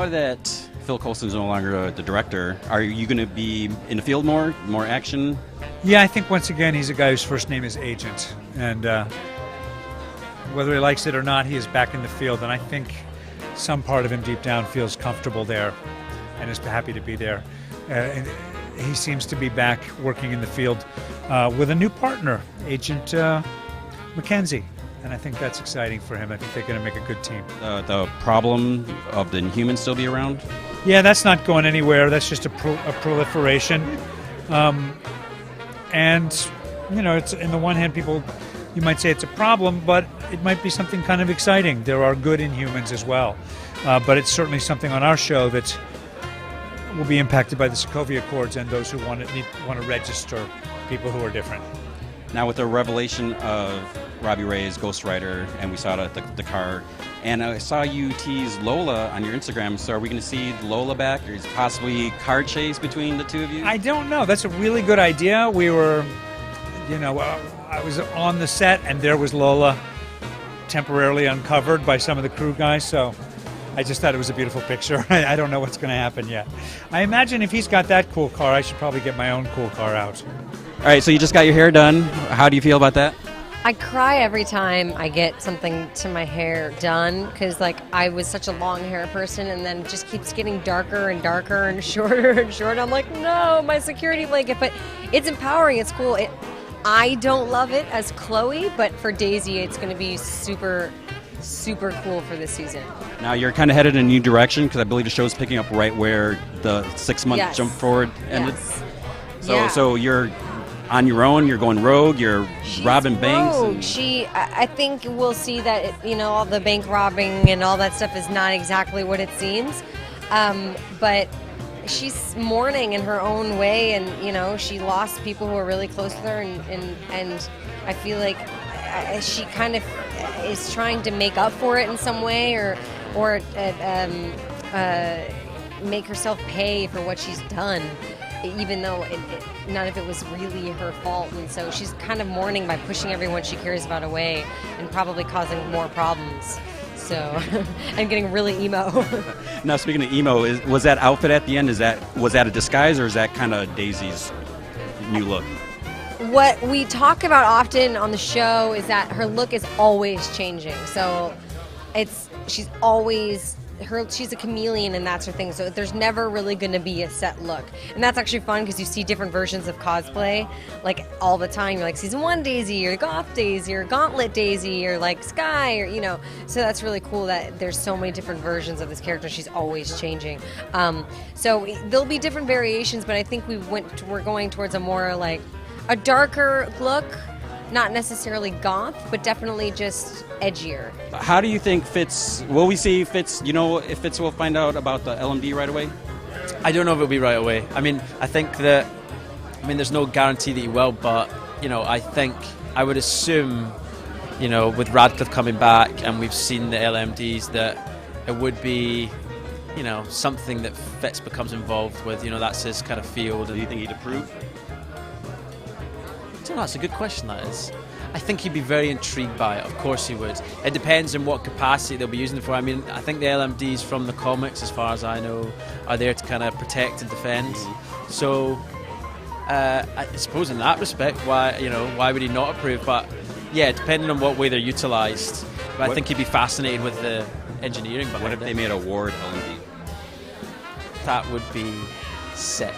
Now that Phil Coulson's no longer the director, are you going to be in the field more action? Yeah, I think once again he's a guy whose first name is Agent, and whether he likes it or not, he is back in the field, and I think some part of him deep down feels comfortable there and is happy to be there. And he seems to be back working in the field with a new partner, Agent Mackenzie. And I think that's exciting for him. I think they're going to make a good team. The problem of the Inhumans still be around? Yeah, that's not going anywhere. That's just a proliferation. And, you know, it's in the one hand, you might say it's a problem, but it might be something kind of exciting. There are good Inhumans as well. But it's certainly something on our show that will be impacted by the Sokovia Accords and those who want to register people who are different. Now with the revelation of Robbie Ray's Ghost Rider, and we saw it at the car, and I saw you tease Lola on your Instagram, so are we going to see Lola back, or is it possibly car chase between the two of you? I don't know. That's a really good idea. We were, I was on the set, and there was Lola temporarily uncovered by some of the crew guys, so I just thought it was a beautiful picture. I don't know what's going to happen yet. I imagine if he's got that cool car, I should probably get my own cool car out. All right, so you just got your hair done. How do you feel about that? I cry every time I get something to my hair done because, like, I was such a long hair person and then it just keeps getting darker and darker and shorter and shorter. I'm like, no, my security blanket. But it's empowering. It's cool. I don't love it as Chloe, but for Daisy, it's going to be super, super cool for this season. Now you're kind of headed in a new direction because I believe the show's picking up right where the 6-month jump forward ended. Yes. So you're on your own, you're going rogue, she's robbing banks. Rogue. I think we'll see that, all the bank robbing and all that stuff is not exactly what it seems. But she's mourning in her own way, and, she lost people who are really close to her, and I feel like she kind of is trying to make up for it in some way, or make herself pay for what she's done, even though none of it was really her fault. And so she's kind of mourning by pushing everyone she cares about away and probably causing more problems. So I'm getting really emo. Now, speaking of emo, was that outfit at the end, was that a disguise, or is that kind of Daisy's new look? What we talk about often on the show is that her look is always changing. So she's a chameleon, and that's her thing. So there's never really going to be a set look. And that's actually fun because you see different versions of cosplay, like, all the time. You're like Season 1 Daisy, or Goth Daisy, or Gauntlet Daisy, or like Sky, or, So that's really cool that there's so many different versions of this character. She's always changing. So there'll be different variations, but I think we're going towards a more, like, a darker look. Not necessarily goth, but definitely just edgier. How do you think Fitz, will we see Fitz, if Fitz will find out about the LMD right away? I don't know if it'll be right away. I think that, there's no guarantee that he will, but, I would assume, with Radcliffe coming back and we've seen the LMDs, that it would be, something that Fitz becomes involved with, that's his kind of field. Do you think he'd approve? That's a good question, that is. I think he'd be very intrigued by it. Of course he would. It depends on what capacity they'll be using it for. I think the LMDs from the comics, as far as I know, are there to kind of protect and defend. So, I suppose in that respect, why would he not approve? But yeah, depending on what way they're utilised. But I think he'd be fascinated with the engineering behind it. What if they made a Ward LMD? That would be sick.